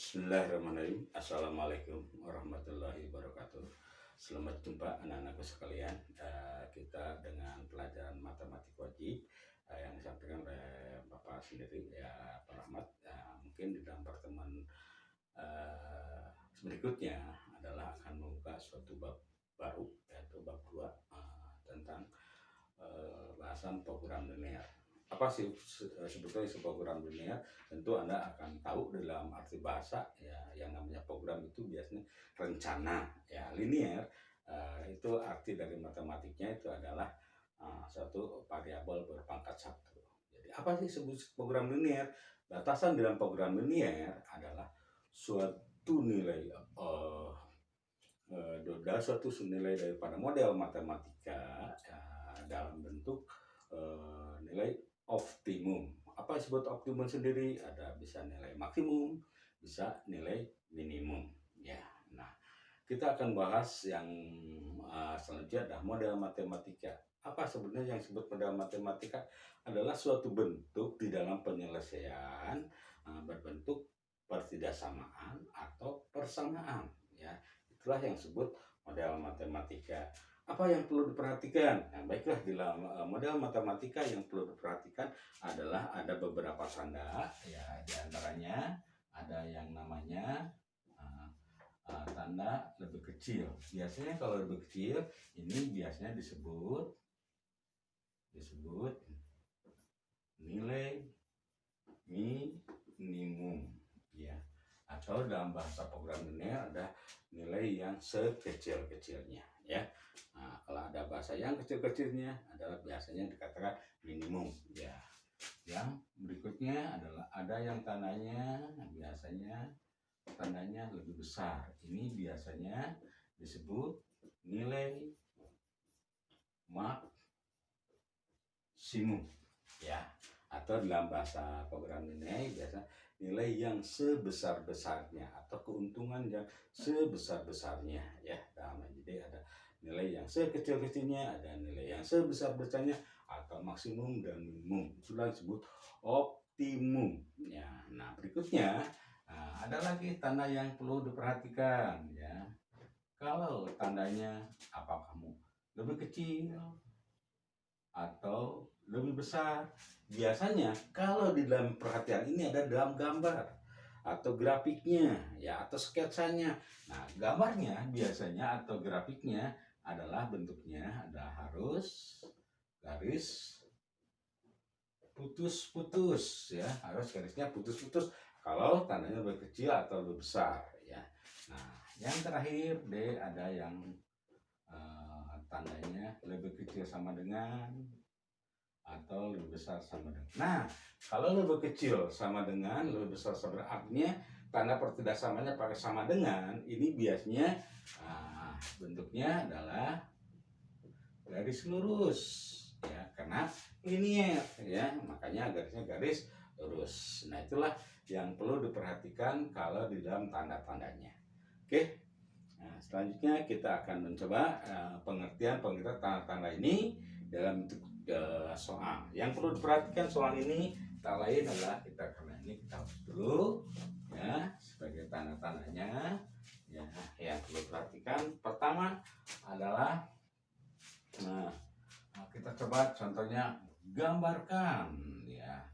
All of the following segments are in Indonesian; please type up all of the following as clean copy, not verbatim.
Bismillahirrahmanirrahim. Assalamualaikum warahmatullahi wabarakatuh. Selamat jumpa anak-anakku sekalian. Kita dengan pelajaran matematik wajib yang disampaikan oleh Bapak sendiri ya, Pak Rahmat. Mungkin di dalam pertemuan berikutnya adalah akan membuka suatu bab baru, yaitu bab 2 tentang bahasan program linear. Apa sih sebetulnya program linear? Tentu Anda akan tahu dalam arti bahasa ya, yang namanya program itu biasanya rencana ya. Linear itu arti dari matematiknya itu adalah suatu variabel berpangkat satu. Jadi apa sih sebut program linear? Batasan dalam program linear adalah suatu nilai suatu nilai daripada model matematika dalam bentuk nilai optimum. Apa disebut optimum sendiri? Ada bisa nilai maksimum, bisa nilai minimum. Ya, nah kita akan bahas yang selanjutnya adalah model matematika. Apa sebenarnya yang disebut model matematika? Adalah suatu bentuk di dalam penyelesaian berbentuk pertidaksamaan atau persamaan. Ya, itulah yang disebut model matematika. Apa yang perlu diperhatikan? Nah, baiklah, di dalam model matematika yang perlu diperhatikan adalah ada beberapa tanda ya, diantaranya ada yang namanya tanda lebih kecil. Biasanya kalau lebih kecil ini biasanya disebut nilai minimum ya, atau dalam bahasa program linear ada nilai yang sekecil-kecilnya ya. Nah, kalau ada bahasa yang kecil-kecilnya adalah biasanya dikatakan minimum ya. Yang berikutnya adalah ada yang tandanya biasanya tandanya lebih besar. Ini biasanya disebut nilai maksimum ya, atau dalam bahasa program linear biasa nilai yang sebesar-besarnya atau keuntungan yang sebesar-besarnya ya. Jadi ada nilai yang sekecil-kecilnya, ada nilai yang sebesar-besarnya, atau maksimum dan minimum. Itulah disebut optimum ya. Nah, berikutnya ada lagi tanda yang perlu diperhatikan ya. Kalau tandanya apa kamu lebih kecil atau lebih besar, biasanya kalau di dalam perhatian ini ada dalam gambar atau grafiknya ya, atau sketsanya. Nah, gambarnya biasanya atau grafiknya adalah bentuknya ada harus garis putus-putus ya, harus garisnya putus-putus kalau tandanya lebih kecil atau lebih besar ya. Nah, yang terakhir D ada yang tandanya lebih kecil sama dengan atau lebih besar sama dengan. Nah, kalau lebih kecil sama dengan, lebih besar sama dengan, artinya tanda pertidaksamanya pakai sama dengan, ini biasanya bentuknya adalah garis lurus ya, karena linear ya, makanya garisnya garis lurus. Nah, itulah yang perlu diperhatikan kalau di dalam tanda-tandanya. Oke. Nah, selanjutnya kita akan mencoba pengertian tanda-tanda ini dalam bentuk soal. Yang perlu diperhatikan soal ini tak lain adalah karena ini kita harus dulu ya sebagai tanda-tandanya ya. Yang perlu diperhatikan pertama adalah kita coba contohnya gambarkan ya.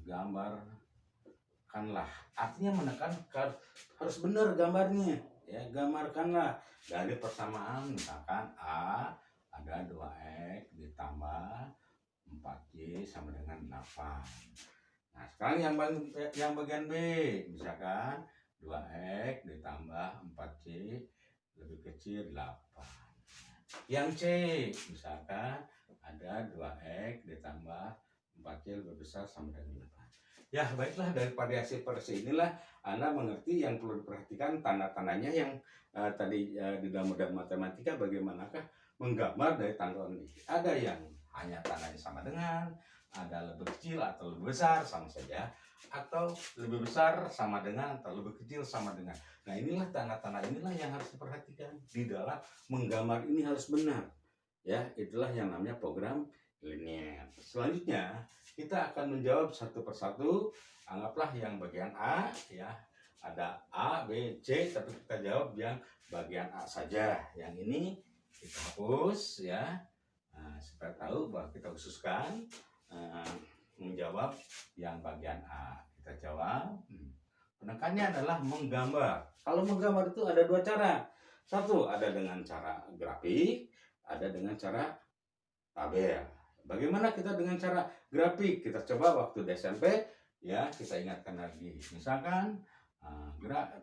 Gambarkanlah artinya menekan harus benar gambarnya ya. Gambarkanlah dari persamaan, misalkan A ada 2X ditambah 4Y sama dengan 8. Nah, sekarang yang bagian B, misalkan 2X ditambah 4Y lebih kecil 8. Yang C, misalkan ada 2X ditambah 4Y lebih besar sama dengan 8. Ya, baiklah, daripada hasil inilah Anda mengerti yang perlu diperhatikan tanda-tandanya yang tadi di dalam model matematika bagaimanakah menggambar dari tanda ini. Ada yang hanya tandanya sama dengan, ada lebih kecil atau lebih besar sama saja, atau lebih besar sama dengan atau lebih kecil sama dengan. Nah, inilah tanda-tanda inilah yang harus diperhatikan di dalam menggambar ini harus benar ya. Itulah yang namanya program linear. Selanjutnya kita akan menjawab satu persatu. Anggaplah yang bagian A ya, ada A, B, C, tapi kita jawab yang bagian A saja. Yang ini kita hapus ya. Nah, supaya tahu bahwa kita khususkan menjawab yang bagian A. Kita jawab. Penekannya adalah menggambar. Kalau menggambar itu ada dua cara. Satu, ada dengan cara grafik, ada dengan cara tabel. Bagaimana kita dengan cara grafik? Kita coba waktu di SMP, ya kita ingatkan lagi. Misalkan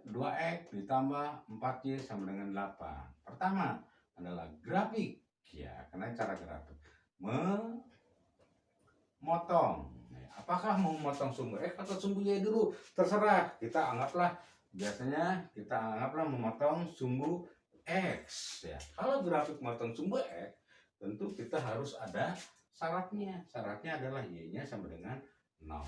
2X ditambah 4Y sama dengan 8. Pertama adalah grafik, ya karena cara grafik memotong. Apakah mau memotong sumbu X atau sumbu Y dulu? Terserah. Kita anggaplah memotong sumbu X. Ya. Kalau grafik memotong sumbu X, tentu kita harus ada syaratnya. Syaratnya adalah Y-nya sama dengan 0.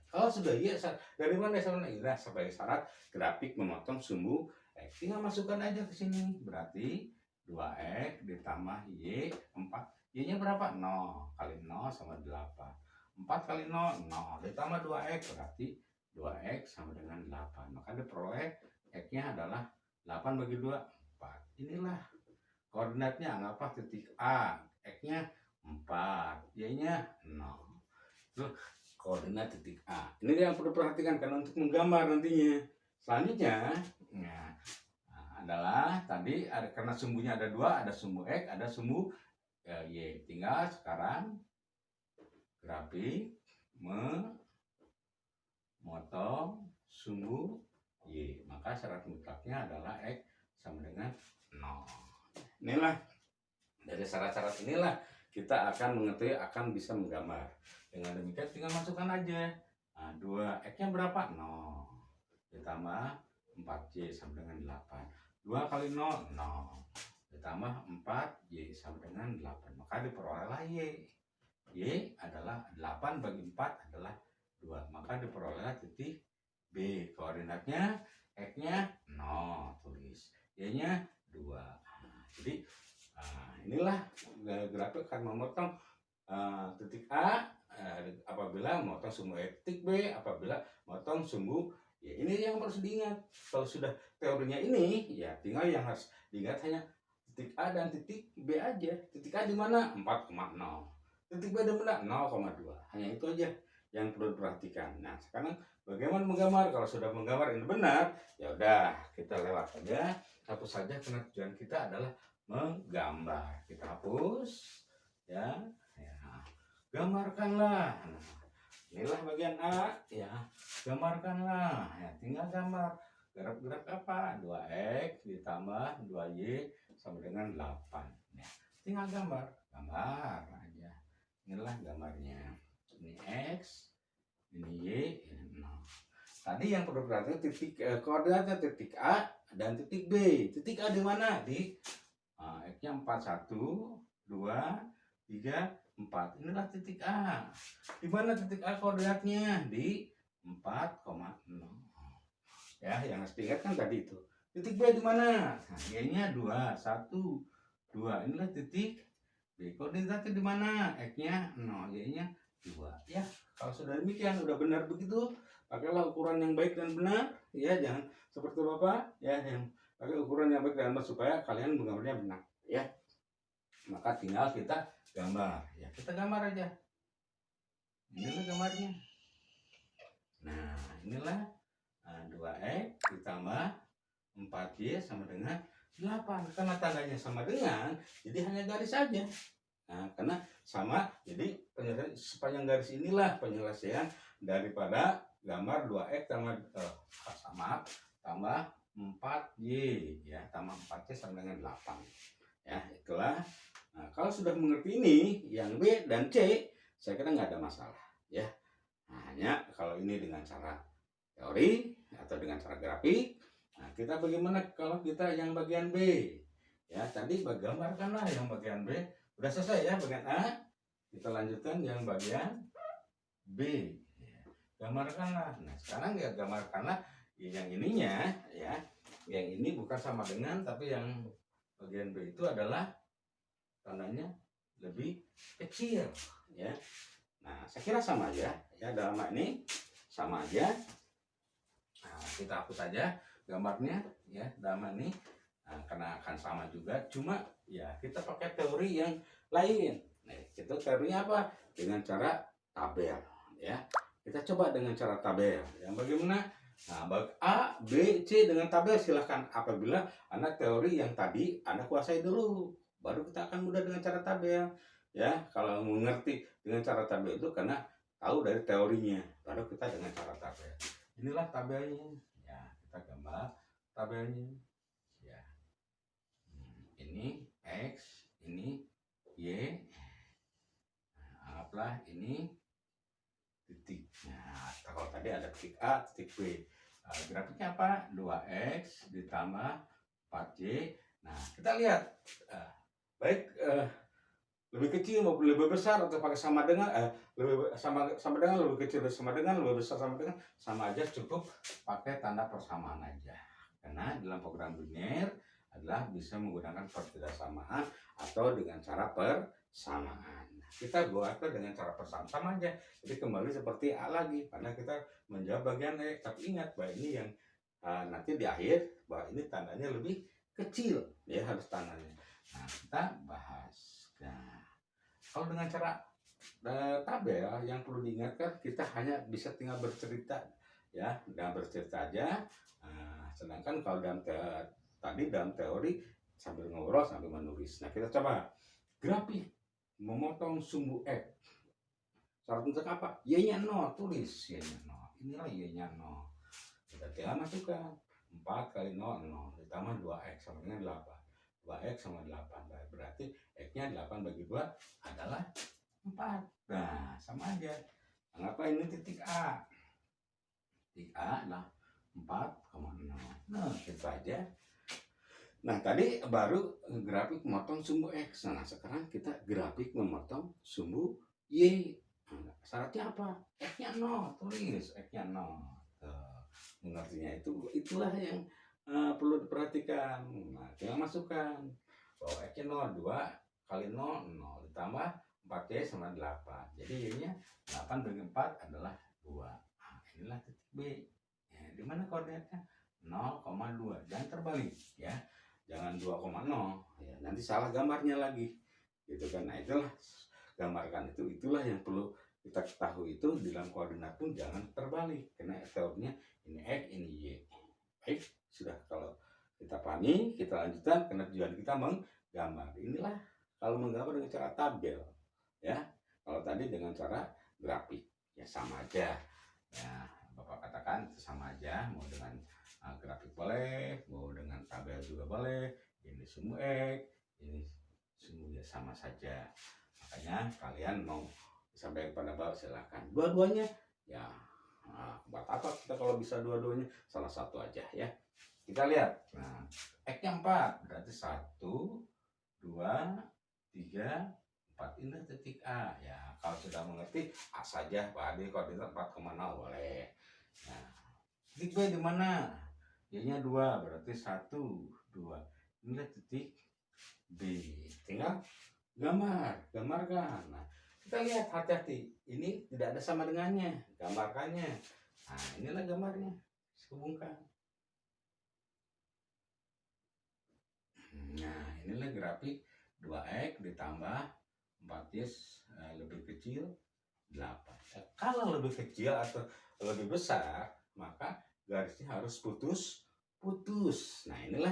Kalau sudah Y, dari mana sama dengan sebagai syarat grafik memotong sumbu X. Tinggal masukkan aja ke sini. Berarti 2X ditambah Y 4. Y-nya berapa? 0. Kali 0 sama 8. 4 kali 0, 0. Ditambah 2X berarti 2X sama dengan 8. Maka diperoleh X-nya adalah 8 bagi 2, 4. Inilah koordinatnya. Anggaplah titik A. X-nya 4. Y-nya 0. Itu koordinat titik A. Ini yang perlu perhatikan karena untuk menggambar nantinya. Selanjutnya adalah tadi karena sumbunya ada 2, ada sumbu X, ada sumbu Y. Tinggal sekarang grafik memotong sumbu Y. Maka syarat mutlaknya adalah X sama dengan 0. Inilah, dari syarat-syarat inilah kita akan mengetahui akan bisa menggambar. Dengan demikian tinggal masukkan aja. 2X-nya berapa? 0. Ditambah 4Y sama dengan 8. 2 kali 0, 0. Ditambah 4Y sama dengan 8. Maka diperolehlah Y. Y adalah 8 bagi 4 adalah 2. Maka diperolehlah titik B. Koordinatnya X-nya 0. Tulis. Y-nya 2. Jadi inilah grafik akan memotong titik A apabila memotong sumbu titik B apabila memotong sumbu Y. Ini yang harus diingat. Kalau sudah teorinya ini, ya tinggal yang harus diingat hanya titik A dan titik B aja. Titik A di mana? 4,0. Titik B di mana? 0,2. Hanya itu aja yang perlu diperhatikan. Nah, sekarang bagaimana menggambar? Kalau sudah menggambar ini benar, ya udah kita lewat saja. Hapus saja karena tujuan kita adalah menggambar. Kita hapus, ya. Gambarkanlah. Nah, inilah bagian A, ya. Gambarkanlah. Ya, tinggal gambar. Gerak-gerak apa? 2X ditambah 2Y sama dengan 8. Ya, tinggal gambar. Gambar aja. Inilah gambarnya. Ini X, ini Y, ini 0. Tadi yang perlu perhatikan titik koordinatnya titik A dan titik B. Titik A di mana? Di X-nya 4, 1, 2, 3, 4. Inilah titik A. Di mana titik A koordinatnya? Di 4,0. Ya, yang harus diingat kan tadi itu. Titik B di mana? Nah, Y-nya 2, 1, 2. Inilah titik B. Koordinatnya di mana? X-nya 0, Y-nya 2. Ya, kalau sudah demikian, udah benar begitu, pakailah ukuran yang baik dan benar. Ya, jangan seperti Bapak, ya, yang pakai ukuran yang baik dan benar supaya kalian menggambarnya benar. Ya, maka tinggal kita gambar. Ya, kita gambar aja. Inilah gambarnya. Nah, inilah 2X ditambah 4Y sama dengan 8. Karena tandanya sama dengan, jadi hanya garis saja. Nah, karena sama, jadi sepanjang garis inilah penyelesaian daripada gambar 2X tambah 4Y, ya, tambah 4Y sama dengan 8. Ya, itulah. Nah, kalau sudah mengerti ini, yang B dan C, saya kira nggak ada masalah. Ya, nah, hanya kalau ini dengan cara teori atau dengan cara grafik. Nah, kita bagaimana kalau kita yang bagian B? Ya, tadi gambarkanlah yang bagian B. Udah selesai ya bagian A. Kita lanjutkan yang bagian B. Ya, gambarkanlah. Nah, sekarang ya gambarkanlah yang ininya, ya. Yang ini bukan sama dengan, tapi yang bagian B itu adalah tandanya lebih kecil, ya. Nah, saya kira sama aja, ya, dalam hal ini sama aja. Nah, kita hapus aja gambarnya ya dalam ini. Nah, karena akan sama juga, cuma ya kita pakai teori yang lain. Nah, itu teorinya apa? Dengan cara tabel ya. Kita coba dengan cara tabel. Yang bagaimana? Nah, A, B, C dengan tabel silahkan. Apabila Anda teori yang tadi Anda kuasai dulu, baru kita akan mudah dengan cara tabel. Ya, kalau mengerti dengan cara tabel itu karena tahu dari teorinya, baru kita dengan cara tabel. Inilah tabelnya. Ya, kita gambar tabelnya. Ya. Ini X, ini Y. Nah, anggaplah ini titik. Nah, kalau tadi ada titik A, titik B. Grafiknya apa? 2X ditambah 4Y. Nah, kita lihat. Baik, lebih kecil maupun lebih besar atau pakai sama dengan lebih sama dengan, lebih kecil sama dengan, lebih besar sama dengan, sama aja, cukup pakai tanda persamaan aja. Karena dalam program linear adalah bisa menggunakan pertidaksamaan atau dengan cara persamaan. Kita buat dengan cara persamaan sama aja. Jadi kembali seperti A lagi, karena kita menjawab bagian X. Tapi ingat bahwa ini yang nanti di akhir bahwa ini tandanya lebih kecil ya, harus tandanya. Nah, kita bahas. Nah, kalau dengan cara tabel yang perlu diingatkan, kita hanya bisa tinggal bercerita ya, dengan bercerita aja. Sedangkan kalau tadi dalam teori sambil ngobrol sambil menulis. Nah, kita coba grafik memotong sumbu X. Syarat untuk apa? Y-nya 0, tulis Y-nya 0. Inilah Y-nya 0. Kita tinggal masukkan 4 kali 0, 0 ditambah 2X sama dengan 8. 2X sama 8. Berarti X-nya 8 bagi 2 adalah 4. Nah, sama aja. Anggaplah ini titik A. Titik A adalah 4,0. Nah, itu aja. Nah, tadi baru grafik memotong sumbu X. Nah, sekarang kita grafik memotong sumbu Y. Nah, syaratnya apa? X-nya 0. Tulis X-nya 0. Mengertinya itulah yang perlu diperhatikan. Nah, tinggal masukkan bahwa X-nya 0, 2 kali 0, 0 ditambah 4Y sama 8. Jadi Y-nya 8 bagi 4 adalah 2. Nah, inilah titik B. Ya, di mana koordinatnya? 0,2. Jangan terbalik ya. Jangan 2,0 ya, nanti salah gambarnya lagi gitu kan. Nah, itulah gambarkan itulah yang perlu kita ketahui, itu di dalam koordinat pun jangan terbalik karena teorinya ini X ini Y. Baik, sudah, kalau kita pahami, kita lanjutkan karena tujuan kita menggambar. Inilah kalau menggambar dengan cara tabel ya. Kalau tadi dengan cara grafik ya sama aja ya. Bapak katakan itu sama aja, mau dengan grafik boleh, mau dengan tabel juga boleh. Ini sumbu X, ini sumbu ya, sama saja. Makanya kalian mau sampai kepada Bapak silakan dua-duanya ya. Buat apa kita kalau bisa dua-duanya, salah satu aja ya. Kita lihat. Nah, X-nya 4 berarti 1, 2, 3, 4. Ini titik A ya. Kalau sudah mengerti A saja, Pak Adi koordinat 4,0 boleh. Nah, titik B di mana? Y-nya 2 berarti 1, 2. Inilah titik B. Tinggal gambarkan. Nah, kita lihat, hati-hati. Ini tidak ada sama dengannya. Gambarkannya. Nah, inilah gambarnya. Hubungkan. Nah, inilah grafik 2X ditambah 4Y lebih kecil 8. Kalau lebih kecil atau lebih besar, maka garisnya harus putus. Nah, inilah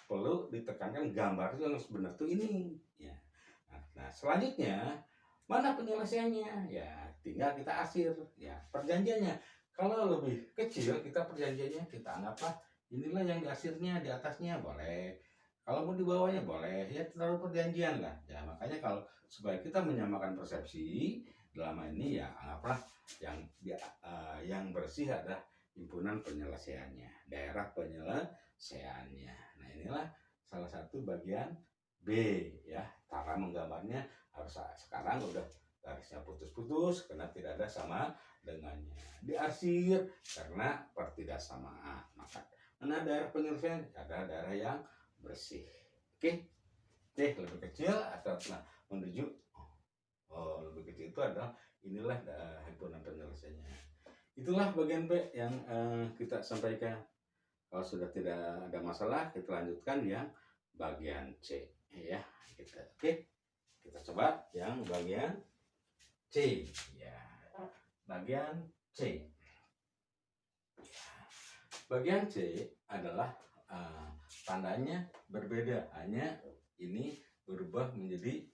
perlu ditekankan, gambar itu yang benar tuh ini ya. Nah, selanjutnya mana penyelesaiannya ya, tinggal kita akhir ya perjanjiannya. Kalau lebih kecil, kita perjanjiannya kita anggaplah inilah yang di akhirnya, di atasnya boleh, kalau mau di bawahnya boleh ya, terlalu perjanjian lah ya. Makanya kalau supaya kita menyamakan persepsi dalam ini ya, anggaplah yang bersih adalah himpunan penyelesaiannya, daerah penyelesaiannya. Nah, inilah salah satu bagian B ya. Cara menggambarnya harus sekarang udah garisnya putus-putus karena tidak ada sama dengannya. Diarsir karena pertidaksamaan. Maka mana daerah penyelesaian? Ada daerah yang bersih. Oke. Lebih kecil atau menuju lebih kecil itu adalah inilah himpunan penyelesaiannya. Itulah bagian B yang kita sampaikan. Kalau sudah tidak ada masalah, kita lanjutkan yang bagian C ya. Oke, kita coba yang bagian C ya. Bagian C. Bagian C adalah tandanya berbeda, hanya ini berubah menjadi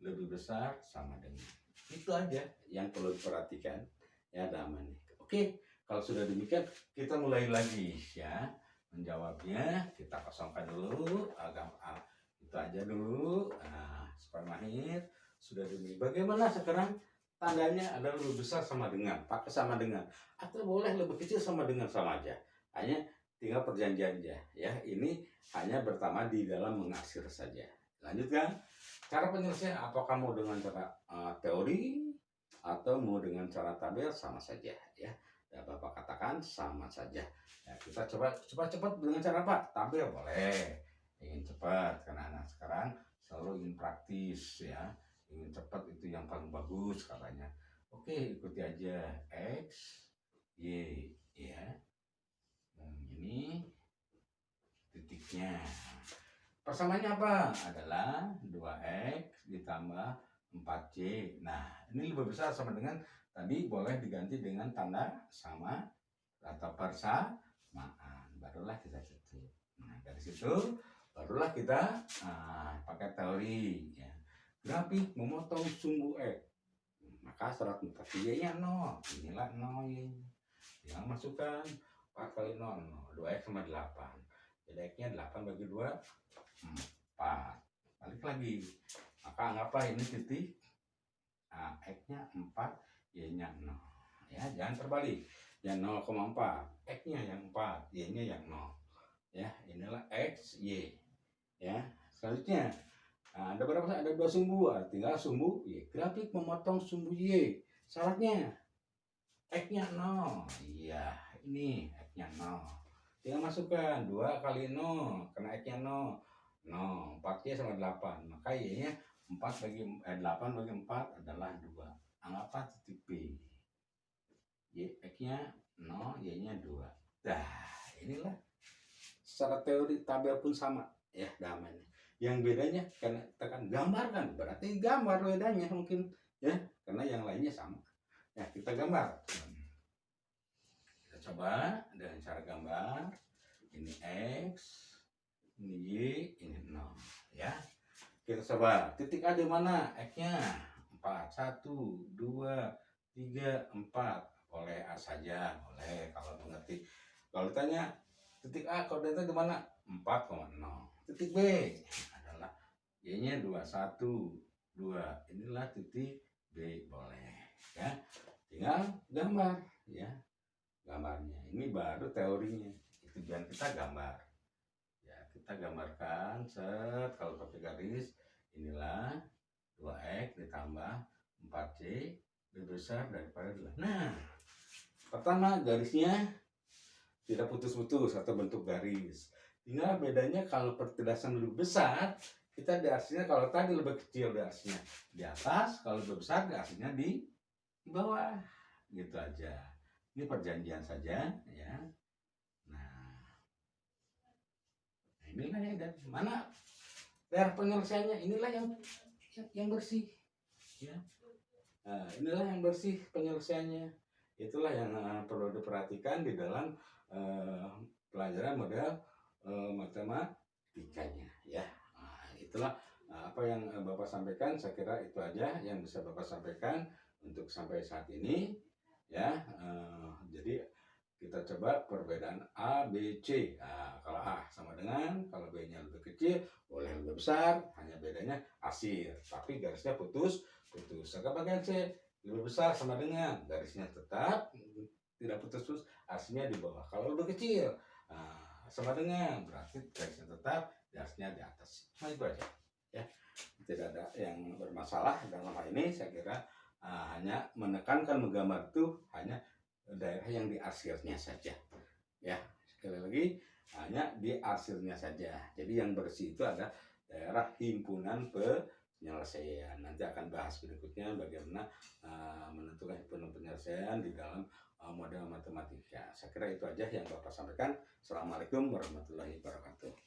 lebih besar sama dengan. Itu aja yang perlu diperhatikan ya daman. Oke, kalau sudah demikian kita mulai lagi ya menjawabnya. Kita kosongkan dulu agak itu aja dulu. Supaya mahir sudah demikian. Bagaimana sekarang tandanya adalah lebih besar sama dengan, pakai sama dengan, atau boleh lebih kecil sama dengan, sama aja. Hanya tinggal perjanjiannya ya. Ini hanya pertama di dalam mengakhir saja. Lanjutkan. Cara penyelesaian apakah mau dengan cara teori atau mau dengan cara tabel, sama saja ya. Ya Bapak katakan sama saja. Ya, kita coba cepat dengan cara apa? Tabel boleh. Ingin cepat karena anak sekarang selalu ingin praktis ya. Ingin cepat itu yang paling bagus katanya. Oke, ikuti aja X, Y ya. Ini titiknya. Persamaannya apa? Adalah 2X ditambah 4Y. Nah, ini lebih besar sama dengan tadi, boleh diganti dengan tanda sama atau persamaan. Barulah kita tutup. Nah, dari situ barulah kita pakai teori ya. Grafik memotong sumbu X. Maka syarat mutasi Y-nya 0. Inilah 0 Y. Yang masukkan 4 kali 0, 2X sama 8. Jadi X-nya 8 bagi 2, 4. Balik lagi. Maka anggaplah ini titik. X-nya 4, Y-nya 0. Ya, jangan terbalik. Yang 0,4. X-nya yang 4, Y-nya yang 0. Ya, inilah X, Y. Ya, selanjutnya ada berapa? Ada 2 sumbu. Tinggal sumbu Y. Grafik memotong sumbu Y. Syaratnya X-nya 0. Iya, ini X-nya 0. Tinggal masukkan 2 kali 0, karena X-nya 0. 4Y sama 8. Maka Y-nya 8 bagi 4 adalah 2. Anggaplah titik B. X-nya 0, Y-nya 2. Dah, inilah secara teori tabel pun sama ya namanya. Yang bedanya karena tekan gambarkan, berarti gambar bedanya mungkin ya, karena yang lainnya sama. Ya, kita gambar. Kita coba dengan cara gambar. Ini X, ini Y, ini 0 ya. Kita coba titik A di mana? X-nya 4, 1, 2, 3, 4. Boleh A saja, boleh kalau mengerti. Kalau ditanya titik A koordinatnya di mana? 4,0. Titik B adalah Y-nya 2, 1, 2. Inilah titik B, boleh ya. Tinggal gambar ya. Gambarnya. Ini baru teorinya. Tujuan kita gambar. Ya, kita gambarkan set, kalau pakai garis inilah 2X ditambah 4Y lebih besar daripada 2. Nah, pertama garisnya tidak putus-putus atau bentuk garis. Tinggal bedanya kalau pertidasan lebih besar, kita di arsnya kalau tadi lebih kecil di arsnya di atas, kalau lebih besar di arsnya di bawah. Gitu aja. Ini perjanjian saja ya. Inilah yang dari mana daerah penyelesaiannya, inilah yang bersih ya. Inilah yang bersih penyelesaiannya. Itulah yang perlu diperhatikan di dalam pelajaran model matematikanya ya. Itulah apa yang Bapak sampaikan. Saya kira itu aja yang bisa Bapak sampaikan untuk sampai saat ini ya. Jadi kita coba perbedaan A, B, C. Kalau A sama dengan, kalau B-nya lebih kecil, boleh lebih besar, hanya bedanya asir. Tapi garisnya putus. Sekarang bagian C, lebih besar sama dengan, garisnya tetap tidak putus, asirnya di bawah. Kalau lebih kecil, sama dengan, berarti garisnya tetap, garisnya di atas. Nah itu aja. Ya. Tidak ada yang bermasalah dalam hal ini. Saya kira hanya menekankan menggambar itu hanya daerah yang di arsirnya saja ya. Sekali lagi hanya di arsirnya saja. Jadi yang bersih itu ada daerah himpunan penyelesaian. Nanti akan bahas berikutnya bagaimana menentukan himpunan penyelesaian di dalam model matematika. Saya kira itu aja yang Bapak sampaikan. Assalamualaikum warahmatullahi wabarakatuh.